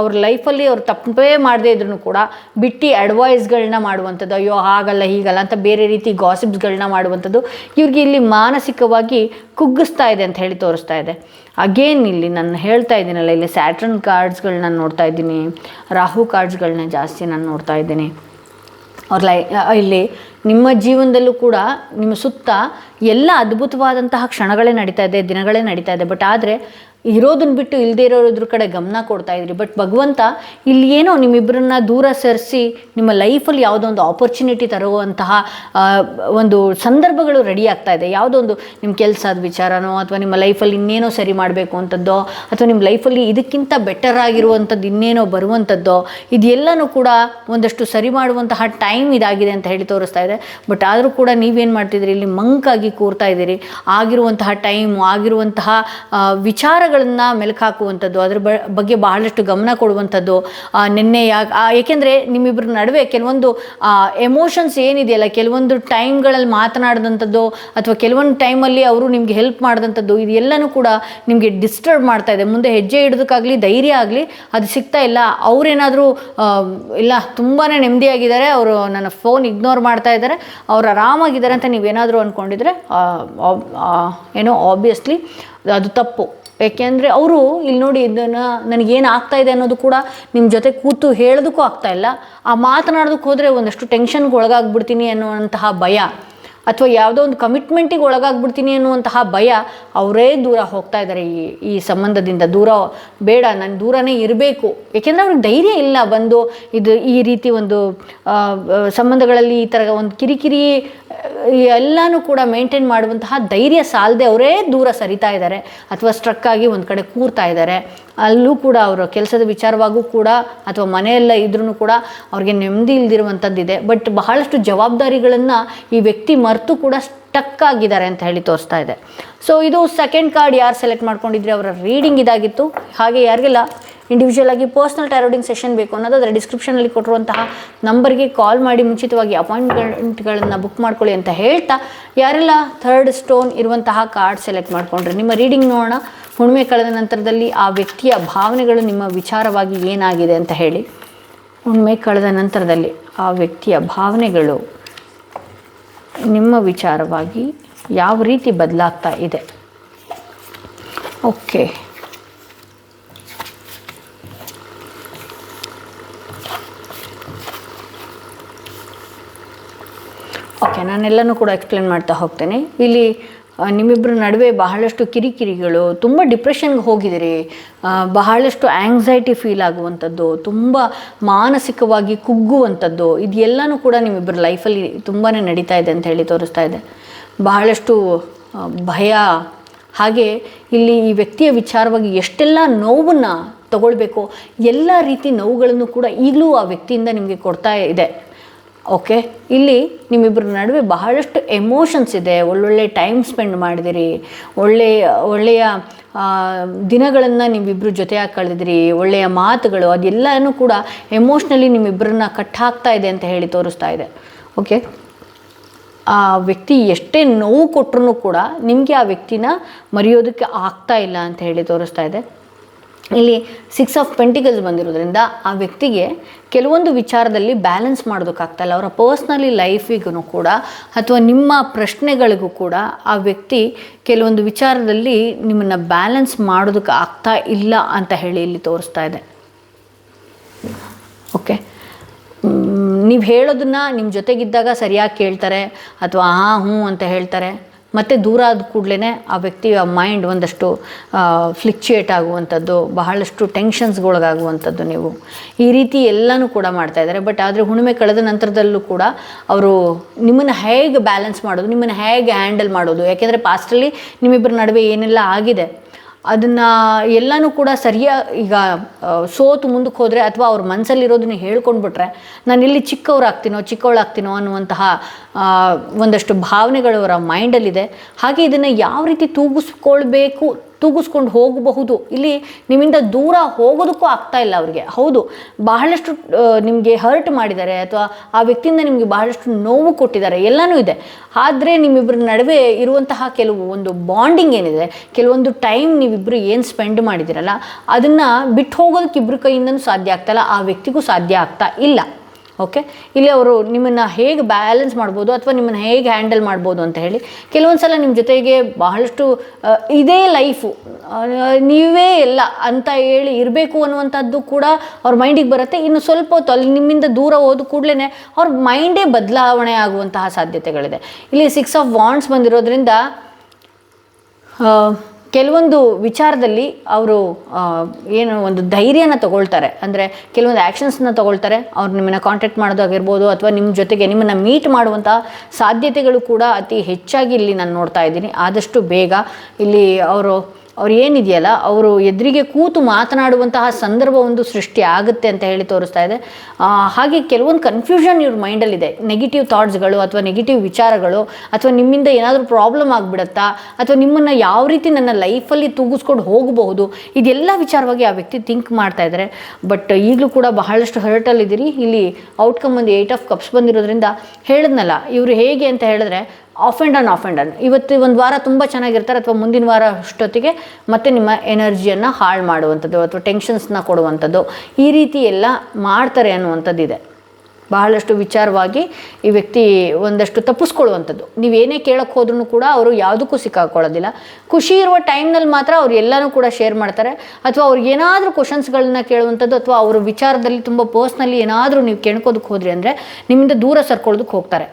ಅವ್ರ ಲೈಫಲ್ಲಿ ಅವ್ರು ತಪ್ಪೇ ಮಾಡದೇ ಇದ್ರೂ ಕೂಡ ಬಿಟ್ಟು ಅಡ್ವೈಸ್ಗಳನ್ನ ಮಾಡುವಂಥದ್ದು, ಅಯ್ಯೋ ಹಾಗಲ್ಲ ಹೀಗಲ್ಲ ಅಂತ ಬೇರೆ ರೀತಿ ಗಾಸಿಪ್ಸ್ಗಳನ್ನ ಮಾಡುವಂಥದ್ದು ಇವ್ರಿಗೆ ಇಲ್ಲಿ ಮಾನಸಿಕವಾಗಿ ಕುಗ್ಗಿಸ್ತಾ ಇದೆ ಅಂತ ಹೇಳಿ ತೋರಿಸ್ತಾ ಇದೆ. ಅಗೇನ್ ಇಲ್ಲಿ ನಾನು ಹೇಳ್ತಾ ಇದ್ದೀನಲ್ಲ, ಇಲ್ಲಿ ಸ್ಯಾಟ್ರನ್ ಕಾರ್ಡ್ಸ್ಗಳನ್ನ ನೋಡ್ತಾ ಇದ್ದೀನಿ, ರಾಹು ಕಾರ್ಡ್ಸ್ಗಳನ್ನ ಜಾಸ್ತಿ ನಾನು ನೋಡ್ತಾ ಇದ್ದೀನಿ. ಇಲ್ಲಿ ನಿಮ್ಮ ಜೀವನದಲ್ಲೂ ಕೂಡ ನಿಮ್ಮ ಸುತ್ತ ಎಲ್ಲ ಅದ್ಭುತವಾದಂತಹ ಕ್ಷಣಗಳೇ ನಡೀತಾ ಇದೆ, ದಿನಗಳೇ ನಡೀತಾ ಇದೆ. ಬಟ್ ಆದರೆ ಇರೋದನ್ನ ಬಿಟ್ಟು ಇಲ್ಲದೇ ಇರೋದ್ರ ಕಡೆ ಗಮನ ಕೊಡ್ತಾ ಇದ್ರಿ. ಬಟ್ ಭಗವಂತ ಇಲ್ಲಿ ಏನೋ ನಿಮ್ಮಿಬ್ಬರನ್ನ ದೂರ ಸರಿಸಿ ನಿಮ್ಮ ಲೈಫಲ್ಲಿ ಯಾವುದೋ ಒಂದು ಆಪರ್ಚುನಿಟಿ ತರುವಂತಹ ಒಂದು ಸಂದರ್ಭಗಳು ರೆಡಿ ಆಗ್ತಾ ಇದೆ. ಯಾವುದೋ ಒಂದು ನಿಮ್ಮ ಕೆಲಸದ ವಿಚಾರನೋ, ಅಥವಾ ನಿಮ್ಮ ಲೈಫಲ್ಲಿ ಇನ್ನೇನೋ ಸರಿ ಮಾಡಬೇಕು ಅಂತದ್ದೋ, ಅಥವಾ ನಿಮ್ಮ ಲೈಫಲ್ಲಿ ಇದಕ್ಕಿಂತ ಬೆಟರ್ ಆಗಿರುವಂಥದ್ದು ಇನ್ನೇನೋ ಬರುವಂಥದ್ದೋ, ಇದೆಲ್ಲನೂ ಕೂಡ ಒಂದಷ್ಟು ಸರಿ ಮಾಡುವಂತಹ ಟೈಮ್ ಇದಾಗಿದೆ ಅಂತ ಹೇಳಿ ತೋರಿಸ್ತಾ ಇದೆ. ಬಟ್ ಆದರೂ ಕೂಡ ನೀವೇನು ಮಾಡ್ತಿದ್ದೀರಿ, ಇಲ್ಲಿ ಮಂಕಾಗಿ ಕೂರ್ತಾ ಇದ್ದೀರಿ. ಆಗಿರುವಂತಹ ಟೈಮು, ಆಗಿರುವಂತಹ ವಿಚಾರ ವಿಚಾರಗಳನ್ನು ಮೆಲುಕು ಹಾಕುವಂಥದ್ದು, ಅದ್ರ ಬಗ್ಗೆ ಬಹಳಷ್ಟು ಗಮನ ಕೊಡುವಂಥದ್ದು. ನಿನ್ನೆ ಏಕೆಂದರೆ ನಿಮ್ಮಿಬ್ಬರ ನಡುವೆ ಕೆಲವೊಂದು ಎಮೋಷನ್ಸ್ ಏನಿದೆಯಲ್ಲ, ಕೆಲವೊಂದು ಟೈಮ್ಗಳಲ್ಲಿ ಮಾತನಾಡಿದಂಥದ್ದು ಅಥವಾ ಕೆಲವೊಂದು ಟೈಮಲ್ಲಿ ಅವರು ನಿಮಗೆ ಹೆಲ್ಪ್ ಮಾಡಿದಂಥದ್ದು, ಇದೆಲ್ಲನೂ ಕೂಡ ನಿಮಗೆ ಡಿಸ್ಟರ್ಬ್ ಮಾಡ್ತಾ ಇದೆ. ಮುಂದೆ ಹೆಜ್ಜೆ ಇಡೋದಕ್ಕಾಗಲಿ ಧೈರ್ಯ ಆಗಲಿ ಅದು ಸಿಗ್ತಾ ಇಲ್ಲ. ಅವರೇನಾದರೂ ಇಲ್ಲ ತುಂಬಾ ನೆಮ್ಮದಿಯಾಗಿದ್ದಾರೆ, ಅವರು ನನ್ನ ಫೋನ್ ಇಗ್ನೋರ್ ಮಾಡ್ತಾ ಇದ್ದಾರೆ, ಅವ್ರು ಆರಾಮಾಗಿದ್ದಾರೆ ಅಂತ ನೀವೇನಾದರೂ ಅಂದ್ಕೊಂಡಿದ್ರೆ ಏನೋ ಆಬ್ವಿಯಸ್ಲಿ ಅದು ತಪ್ಪು. ಏಕೆಂದರೆ ಅವರು ಇಲ್ಲಿ ನೋಡಿ ಇದನ್ನು ನನಗೇನು ಆಗ್ತಾಯಿದೆ ಅನ್ನೋದು ಕೂಡ ನಿಮ್ಮ ಜೊತೆ ಕೂತು ಹೇಳೋದಕ್ಕೂ ಆಗ್ತಾಯಿಲ್ಲ. ಆ ಮಾತನಾಡೋದಕ್ಕೆ ಹೋದರೆ ಒಂದಷ್ಟು ಟೆನ್ಷನ್ಗೆ ಒಳಗಾಗ್ಬಿಡ್ತೀನಿ ಅನ್ನುವಂತಹ ಭಯ, ಅಥವಾ ಯಾವುದೋ ಒಂದು ಕಮಿಟ್ಮೆಂಟಿಗೆ ಒಳಗಾಗ್ಬಿಡ್ತೀನಿ ಅನ್ನುವಂತಹ ಭಯ, ಅವರೇ ದೂರ ಹೋಗ್ತಾ ಇದ್ದಾರೆ ಈ ಸಂಬಂಧದಿಂದ. ದೂರ ಬೇಡ, ನಾನು ದೂರನೇ ಇರಬೇಕು. ಏಕೆಂದರೆ ಅವ್ರಿಗೆ ಧೈರ್ಯ ಇಲ್ಲ ಬಂದು ಈ ರೀತಿ ಒಂದು ಸಂಬಂಧಗಳಲ್ಲಿ ಈ ಥರ ಒಂದು ಕಿರಿಕಿರಿ ಎಲ್ಲನೂ ಕೂಡ ಮೇಂಟೈನ್ ಮಾಡುವಂತಹ ಧೈರ್ಯ ಸಾಲದೆ ಅವರೇ ದೂರ ಸರಿತಾ ಇದ್ದಾರೆ, ಅಥವಾ ಸ್ಟ್ರಕ್ ಆಗಿ ಒಂದು ಕಡೆ ಕೂರ್ತಾ ಇದ್ದಾರೆ. ಅಲ್ಲೂ ಕೂಡ ಅವರ ಕೆಲಸದ ವಿಚಾರವಾಗೂ ಕೂಡ ಅಥವಾ ಮನೆಯೆಲ್ಲ ಇದ್ರೂ ಕೂಡ ಅವ್ರಿಗೆ ನೆಮ್ಮದಿ ಇಲ್ದಿರುವಂಥದ್ದಿದೆ. ಬಟ್ ಬಹಳಷ್ಟು ಜವಾಬ್ದಾರಿಗಳನ್ನು ಈ ವ್ಯಕ್ತಿ ಮರೆತು ಕೂಡ ಸ್ಟಕ್ ಆಗಿದ್ದಾರೆ ಅಂತ ಹೇಳಿ ತೋರಿಸ್ತಾ ಇದೆ. ಸೊ ಇದು ಸೆಕೆಂಡ್ ಕಾರ್ಡ್ ಯಾರು ಸೆಲೆಕ್ಟ್ ಮಾಡ್ಕೊಂಡಿದ್ರೆ ಅವರ ರೀಡಿಂಗ್ ಇದಾಗಿತ್ತು. ಹಾಗೆ ಯಾರಿಗೆಲ್ಲ ಇಂಡಿವಿಜುವಲ್ ಆಗಿ ಪರ್ಸ್ನಲ್ ಟ್ಯಾರೋಡಿಂಗ್ ಸೆಷನ್ ಬೇಕು ಅನ್ನೋದಾದರೆ ಡಿಸ್ಕ್ರಿಪ್ಷನಲ್ಲಿ ಕೊಟ್ಟಿರುವಂತಹ ನಂಬರ್ಗೆ ಕಾಲ್ ಮಾಡಿ ಮುಂಚಿತವಾಗಿ ಅಪಾಯಿಂಟ್ಮೆಂಟ್ಗಳನ್ನು ಬುಕ್ ಮಾಡ್ಕೊಳ್ಳಿ ಅಂತ ಹೇಳ್ತಾ, ಯಾರೆಲ್ಲ ಥರ್ಡ್ ಸ್ಟೋನ್ ಇರುವಂತಹ ಕಾರ್ಡ್ ಸೆಲೆಕ್ಟ್ ಮಾಡಿಕೊಂಡ್ರೆ ನಿಮ್ಮ ರೀಡಿಂಗ್ ನೋಡೋಣ. ಹುಣ್ಣಿಮೆ ಕಳೆದ ನಂತರದಲ್ಲಿ ಆ ವ್ಯಕ್ತಿಯ ಭಾವನೆಗಳು ನಿಮ್ಮ ವಿಚಾರವಾಗಿ ಏನಾಗಿದೆ ಅಂತ ಹೇಳಿ. ಹುಣ್ಣಿಮೆ ಕಳೆದ ನಂತರದಲ್ಲಿ ಆ ವ್ಯಕ್ತಿಯ ಭಾವನೆಗಳು ನಿಮ್ಮ ವಿಚಾರವಾಗಿ ಯಾವ ರೀತಿ ಬದಲಾಗ್ತಾ ಇದೆ. ಓಕೆ, ನಾನೆಲ್ಲನೂ ಕೂಡ ಎಕ್ಸ್ಪ್ಲೇನ್ ಮಾಡ್ತಾ ಹೋಗ್ತೇನೆ. ಇಲ್ಲಿ ನಿಮ್ಮಿಬ್ಬರ ನಡುವೆ ಬಹಳಷ್ಟು ಕಿರಿಕಿರಿಗಳು, ತುಂಬ ಡಿಪ್ರೆಷನ್ಗೆ ಹೋಗಿದ್ದೀರಿ, ಬಹಳಷ್ಟು ಆ್ಯಂಗ್ಸೈಟಿ ಫೀಲ್ ಆಗುವಂಥದ್ದು, ತುಂಬ ಮಾನಸಿಕವಾಗಿ ಕುಗ್ಗುವಂಥದ್ದು, ಇದೆಲ್ಲನೂ ಕೂಡ ನಿಮ್ಮಿಬ್ಬರ ಲೈಫಲ್ಲಿ ತುಂಬಾ ನಡೀತಾ ಇದೆ ಅಂತ ಹೇಳಿ ತೋರಿಸ್ತಾ ಇದೆ. ಬಹಳಷ್ಟು ಭಯ, ಹಾಗೆ ಇಲ್ಲಿ ಈ ವ್ಯಕ್ತಿಯ ವಿಚಾರವಾಗಿ ಎಷ್ಟೆಲ್ಲ ನೋವನ್ನು ತಗೊಳ್ಬೇಕೋ ಎಲ್ಲ ರೀತಿ ನೋವುಗಳನ್ನು ಕೂಡ ಈಗಲೂ ಆ ವ್ಯಕ್ತಿಯಿಂದ ನಿಮಗೆ ಕೊಡ್ತಾ ಇದೆ. ಓಕೆ, ಇಲ್ಲಿ ನಿಮ್ಮಿಬ್ಬರ ನಡುವೆ ಬಹಳಷ್ಟು ಎಮೋಷನ್ಸ್ ಇದೆ. ಒಳ್ಳೊಳ್ಳೆ ಟೈಮ್ ಸ್ಪೆಂಡ್ ಮಾಡಿದಿರಿ, ಒಳ್ಳೆಯ ದಿನಗಳನ್ನು ನಿಮ್ಮಿಬ್ಬರು ಜೊತೆಯಾಗಿ ಕಳೆದಿರಿ, ಒಳ್ಳೆಯ ಮಾತುಗಳು, ಅದೆಲ್ಲನೂ ಕೂಡ ಎಮೋಷ್ನಲಿ ನಿಮ್ಮಿಬ್ಬರನ್ನ ಕಟ್ಟಾಗ್ತಾ ಇದೆ ಅಂತ ಹೇಳಿ ತೋರಿಸ್ತಾ ಇದೆ. ಓಕೆ, ಆ ವ್ಯಕ್ತಿ ಎಷ್ಟೇ ನೋವು ಕೊಟ್ಟರು ಕೂಡ ನಿಮಗೆ ಆ ವ್ಯಕ್ತಿನ ಮರೆಯೋದಕ್ಕೆ ಆಗ್ತಾ ಇಲ್ಲ ಅಂತ ಹೇಳಿ ತೋರಿಸ್ತಾ ಇದೆ. ಇಲ್ಲಿ 6 ಆಫ್ ಪೆಂಟಿಕಲ್ಸ್ ಬಂದಿರೋದ್ರಿಂದ ಆ ವ್ಯಕ್ತಿಗೆ ಕೆಲವೊಂದು ವಿಚಾರದಲ್ಲಿ ಬ್ಯಾಲೆನ್ಸ್ ಮಾಡೋದಕ್ಕಾಗ್ತಾಯಿಲ್ಲ. ಅವರ ಪರ್ಸ್ನಲಿ ಲೈಫಿಗೂ ಕೂಡ ಅಥವಾ ನಿಮ್ಮ ಪ್ರಶ್ನೆಗಳಿಗೂ ಕೂಡ ಆ ವ್ಯಕ್ತಿ ಕೆಲವೊಂದು ವಿಚಾರದಲ್ಲಿ ನಿಮ್ಮನ್ನು ಬ್ಯಾಲೆನ್ಸ್ ಮಾಡೋದಕ್ಕೆ ಆಗ್ತಾ ಇಲ್ಲ ಅಂತ ಹೇಳಿ ಇಲ್ಲಿ ತೋರಿಸ್ತಾ ಇದೆ. ಓಕೆ, ನೀವು ಹೇಳೋದನ್ನು ನಿಮ್ಮ ಜೊತೆಗಿದ್ದಾಗ ಸರಿಯಾಗಿ ಕೇಳ್ತಾರೆ ಅಥವಾ ಹಾಂ ಹ್ಞೂ ಅಂತ ಹೇಳ್ತಾರೆ. ಮತ್ತು ದೂರ ಆದ ಕೂಡಲೇ ಆ ವ್ಯಕ್ತಿಯ ಮೈಂಡ್ ಒಂದಷ್ಟು ಫ್ಲಿಕ್ಚುಯೇಟ್ ಆಗುವಂಥದ್ದು, ಬಹಳಷ್ಟು ಟೆನ್ಷನ್ಸ್ಗೊಳಗಾಗುವಂಥದ್ದು, ನೀವು ಈ ರೀತಿ ಎಲ್ಲನೂ ಕೂಡ ಮಾಡ್ತಾಯಿದ್ದಾರೆ. ಬಟ್ ಆದರೆ ಹುಣ್ಣಿಮೆ ಕಳೆದ ನಂತರದಲ್ಲೂ ಕೂಡ ಅವರು ನಿಮ್ಮನ್ನು ಹೇಗೆ ಬ್ಯಾಲೆನ್ಸ್ ಮಾಡೋದು, ನಿಮ್ಮನ್ನು ಹೇಗೆ ಹ್ಯಾಂಡಲ್ ಮಾಡೋದು, ಯಾಕೆಂದರೆ ಪಾಸ್ಟಲ್ಲಿ ನಿಮ್ಮಿಬ್ಬರ ನಡುವೆ ಏನೆಲ್ಲ ಆಗಿದೆ ಅದನ್ನು ಎಲ್ಲನೂ ಕೂಡ ಸರಿಯಾಗಿ ಈಗ ಸೋತು ಮುಂದಕ್ಕೆ ಹೋದರೆ ಅಥವಾ ಅವ್ರ ಮನಸ್ಸಲ್ಲಿರೋದನ್ನ ಹೇಳ್ಕೊಂಡ್ಬಿಟ್ರೆ ನಾನು ಇಲ್ಲಿ ಚಿಕ್ಕವಳಾಗ್ತೀನೋ ಅನ್ನುವಂತಹ ಒಂದಷ್ಟು ಭಾವನೆಗಳು ಅವರ ಮೈಂಡಲ್ಲಿದೆ. ಹಾಗೆ ಇದನ್ನು ಯಾವ ರೀತಿ ತೂಗಿಸ್ಕೊಂಡು ಹೋಗಬಹುದು, ಇಲ್ಲಿ ನಿಮ್ಮಿಂದ ದೂರ ಹೋಗೋದಕ್ಕೂ ಆಗ್ತಾ ಇಲ್ಲ ಅವ್ರಿಗೆ. ಹೌದು, ಬಹಳಷ್ಟು ನಿಮಗೆ ಹರ್ಟ್ ಮಾಡಿದ್ದಾರೆ ಅಥವಾ ಆ ವ್ಯಕ್ತಿಯಿಂದ ನಿಮಗೆ ಬಹಳಷ್ಟು ನೋವು ಕೊಟ್ಟಿದ್ದಾರೆ, ಎಲ್ಲನೂ ಇದೆ. ಆದರೆ ನಿಮ್ಮಿಬ್ಬರ ನಡುವೆ ಇರುವಂತಹ ಕೆಲವು ಒಂದು ಬಾಂಡಿಂಗ್ ಏನಿದೆ, ಕೆಲವೊಂದು ಟೈಮ್ ನೀವಿಬ್ಬರು ಏನು ಸ್ಪೆಂಡ್ ಮಾಡಿದ್ದೀರಲ್ಲ ಅದನ್ನು ಬಿಟ್ಟು ಹೋಗೋದಕ್ಕೆ ಇಬ್ಬರು ಕೈಯಿಂದನೂ ಸಾಧ್ಯ ಆಗ್ತಾಯಿಲ್ಲ, ಆ ವ್ಯಕ್ತಿಗೂ ಸಾಧ್ಯ ಆಗ್ತಾ ಇಲ್ಲ. ಓಕೆ, ಇಲ್ಲಿ ಅವರು ನಿಮ್ಮನ್ನು ಹೇಗೆ ಬ್ಯಾಲೆನ್ಸ್ ಮಾಡ್ಬೋದು ಅಥವಾ ನಿಮ್ಮನ್ನು ಹೇಗೆ ಹ್ಯಾಂಡಲ್ ಮಾಡ್ಬೋದು ಅಂತ ಹೇಳಿ ಕೆಲವೊಂದು ಸಲ ನಿಮ್ಮ ಜೊತೆಗೆ ಬಹಳಷ್ಟು ಇದೇ ಲೈಫು ನೀವೇ ಎಲ್ಲ ಅಂತ ಹೇಳಿ ಇರಬೇಕು ಅನ್ನುವಂಥದ್ದು ಕೂಡ ಅವ್ರ ಮೈಂಡಿಗೆ ಬರುತ್ತೆ. ಇನ್ನು ಸ್ವಲ್ಪ ಹೊತ್ತು ಅಲ್ಲಿ ನಿಮ್ಮಿಂದ ದೂರ ಹೋದ ಕೂಡಲೇ ಅವ್ರ ಮೈಂಡೇ ಬದಲಾವಣೆ ಆಗುವಂತಹ ಸಾಧ್ಯತೆಗಳಿದೆ. ಇಲ್ಲಿ 6 ಆಫ್ ವಾಂಡ್ಸ್ ಬಂದಿರೋದ್ರಿಂದ ಕೆಲವೊಂದು ವಿಚಾರದಲ್ಲಿ ಅವರು ಏನು ಒಂದು ಧೈರ್ಯನ ತಗೊಳ್ತಾರೆ, ಅಂದರೆ ಕೆಲವೊಂದು ಆ್ಯಕ್ಷನ್ಸ್ನ ತಗೊಳ್ತಾರೆ. ಅವ್ರು ನಿಮ್ಮನ್ನು ಕಾಂಟ್ಯಾಕ್ಟ್ ಮಾಡೋದಾಗಿರ್ಬೋದು ಅಥವಾ ನಿಮ್ಮ ಜೊತೆಗೆ ನಿಮ್ಮನ್ನು ಮೀಟ್ ಮಾಡುವಂಥ ಸಾಧ್ಯತೆಗಳು ಕೂಡ ಅತಿ ಹೆಚ್ಚಾಗಿ ಇಲ್ಲಿ ನಾನು ನೋಡ್ತಾ ಇದ್ದೀನಿ. ಆದಷ್ಟು ಬೇಗ ಇಲ್ಲಿ ಅವರು ಅವ್ರು ಏನಿದೆಯಲ್ಲ ಅವರು ಎದುರಿಗೆ ಕೂತು ಮಾತನಾಡುವಂತಹ ಸಂದರ್ಭ ಒಂದು ಸೃಷ್ಟಿ ಆಗುತ್ತೆ ಅಂತ ಹೇಳಿ ತೋರಿಸ್ತಾ ಇದೆ. ಹಾಗೆ ಕೆಲವೊಂದು ಕನ್ಫ್ಯೂಷನ್ ಇವ್ರ ಮೈಂಡಲ್ಲಿದೆ, ನೆಗೆಟಿವ್ ಥಾಟ್ಸ್ಗಳು ಅಥವಾ ನೆಗೆಟಿವ್ ವಿಚಾರಗಳು, ಅಥವಾ ನಿಮ್ಮಿಂದ ಏನಾದರೂ ಪ್ರಾಬ್ಲಮ್ ಆಗಿಬಿಡುತ್ತಾ, ಅಥವಾ ನಿಮ್ಮನ್ನು ಯಾವ ರೀತಿ ನನ್ನ ಲೈಫಲ್ಲಿ ತೂಗಿಸ್ಕೊಂಡು ಹೋಗಬಹುದು, ಇದೆಲ್ಲ ವಿಚಾರವಾಗಿ ಆ ವ್ಯಕ್ತಿ ಥಿಂಕ್ ಮಾಡ್ತಾ ಇದ್ದಾರೆ. ಬಟ್ ಈಗಲೂ ಕೂಡ ಬಹಳಷ್ಟು ಹರ್ಟಲ್ಲಿದ್ದೀರಿ. ಇಲ್ಲಿ ಔಟ್ಕಮ್ ಒಂದು 8 ಆಫ್ ಕಪ್ಸ್ ಬಂದಿರೋದ್ರಿಂದ ಹೇಳಿದ್ನಲ್ಲ, ಇವರು ಹೇಗೆ ಅಂತ ಹೇಳಿದ್ರೆ ಆಫ್ ಆ್ಯಂಡ್ ಆನ್ ಇವತ್ತು ಒಂದು ವಾರ ತುಂಬ ಚೆನ್ನಾಗಿರ್ತಾರೆ, ಅಥವಾ ಮುಂದಿನ ವಾರ ಅಷ್ಟೊತ್ತಿಗೆ ಮತ್ತೆ ನಿಮ್ಮ ಎನರ್ಜಿಯನ್ನು ಹಾಳು ಮಾಡುವಂಥದ್ದು ಅಥವಾ ಟೆನ್ಷನ್ಸ್ನ ಕೊಡುವಂಥದ್ದು, ಈ ರೀತಿ ಎಲ್ಲ ಮಾಡ್ತಾರೆ ಅನ್ನುವಂಥದ್ದಿದೆ. ಬಹಳಷ್ಟು ವಿಚಾರವಾಗಿ ಈ ವ್ಯಕ್ತಿ ಒಂದಷ್ಟು ತಪ್ಪಿಸ್ಕೊಳ್ಳುವಂಥದ್ದು. ನೀವೇನೇ ಕೇಳಕ್ಕೆ ಹೋದ್ರೂ ಕೂಡ ಅವರು ಯಾವುದಕ್ಕೂ ಸಿಕ್ಕಾಕೊಳ್ಳೋದಿಲ್ಲ. ಖುಷಿ ಇರುವ ಟೈಮ್ನಲ್ಲಿ ಮಾತ್ರ ಅವ್ರು ಎಲ್ಲನೂ ಕೂಡ ಶೇರ್ ಮಾಡ್ತಾರೆ, ಅಥವಾ ಅವ್ರಿಗೆ ಏನಾದರೂ ಕ್ವಶನ್ಸ್ಗಳನ್ನ ಕೇಳುವಂಥದ್ದು, ಅಥವಾ ಅವ್ರ ವಿಚಾರದಲ್ಲಿ ತುಂಬ ಪರ್ಸ್ನಲಿ ಏನಾದರೂ ನೀವು ಕೇಳ್ಕೋದಕ್ಕೆ ಹೋದ್ರಿ ಅಂದರೆ ನಿಮ್ಮಿಂದ ದೂರ ಸರ್ಕೊಳ್ಳೋದಕ್ಕೆ ಹೋಗ್ತಾರೆ.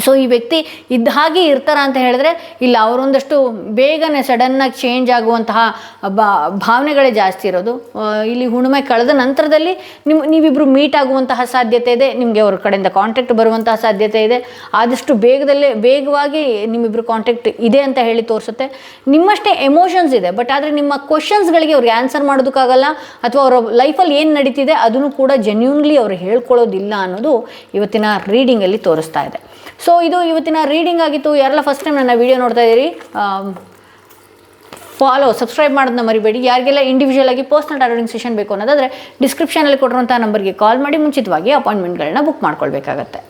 ಸೊ ಈ ವ್ಯಕ್ತಿ ಇದ್ದ ಹಾಗೆ ಇರ್ತಾರ ಅಂತ ಹೇಳಿದ್ರೆ ಇಲ್ಲ, ಅವರೊಂದಷ್ಟು ಬೇಗನೆ ಸಡನ್ನಾಗಿ ಚೇಂಜ್ ಆಗುವಂತಹ ಭಾವನೆಗಳೇ ಜಾಸ್ತಿ ಇರೋದು. ಇಲ್ಲಿ ಹುಣ್ಣಿಮೆ ಕಳೆದ ನಂತರದಲ್ಲಿ ನೀವಿಬ್ಬರು ಮೀಟ್ ಆಗುವಂತಹ ಸಾಧ್ಯತೆ ಇದೆ, ನಿಮಗೆ ಅವ್ರ ಕಡೆಯಿಂದ ಕಾಂಟ್ಯಾಕ್ಟ್ ಬರುವಂತಹ ಸಾಧ್ಯತೆ ಇದೆ. ಆದಷ್ಟು ಬೇಗವಾಗಿ ನಿಮ್ಮಿಬ್ಬರು ಕಾಂಟ್ಯಾಕ್ಟ್ ಇದೆ ಅಂತ ಹೇಳಿ ತೋರಿಸುತ್ತೆ. ನಿಮ್ಮಷ್ಟೇ ಎಮೋಷನ್ಸ್ ಇದೆ, ಬಟ್ ಆದರೆ ನಿಮ್ಮ ಕ್ವಶನ್ಸ್ಗಳಿಗೆ ಅವ್ರಿಗೆ ಆನ್ಸರ್ ಮಾಡೋದಕ್ಕಾಗಲ್ಲ, ಅಥವಾ ಅವರ ಲೈಫಲ್ಲಿ ಏನು ನಡೀತಿದೆ ಅದನ್ನು ಕೂಡ ಜೆನ್ಯೂನ್ಲಿ ಅವರು ಹೇಳ್ಕೊಳ್ಳೋದಿಲ್ಲ ಅನ್ನೋದು ಇವತ್ತಿನ ರೀಡಿಂಗಲ್ಲಿ ತೋರಿಸ್ತಾ ಇದೆ. ಸೊ ಇದು ಇವತ್ತಿನ ರೀಡಿಂಗ್ ಆಗಿತ್ತು. ಯಾರೆಲ್ಲ ಫಸ್ಟ್ ಟೈಮ್ ನನ್ನ ವಿಡಿಯೋ ನೋಡ್ತಾ ಇದ್ದೀರಿ, ಸಬ್ಸ್ಕ್ರೈಬ್ ಮಾಡೋದನ್ನ ಮರಿಬೇಡಿ. ಯಾರಿಗೆಲ್ಲ ಇಂಡಿವಿಜುವಲ್ ಆಗಿ ಪರ್ಸನಲ್ ಟಾರೋಟಿಂಗ್ ಸೆಷನ್ ಬೇಕು ಅನ್ನೋದಾದರೆ ಡಿಸ್ಕ್ರಿಪ್ಷನಲ್ಲಿ ಕೊಟ್ಟಿರುವಂಥ ನಂಬರ್ಗೆ ಕಾಲ್ ಮಾಡಿ ಮುಂಚಿತವಾಗಿ ಅಪಾಯಿಂಟ್ಮೆಂಟ್ಗಳನ್ನ ಬುಕ್ ಮಾಡ್ಕೊಳ್ಬೇಕಾಗತ್ತೆ.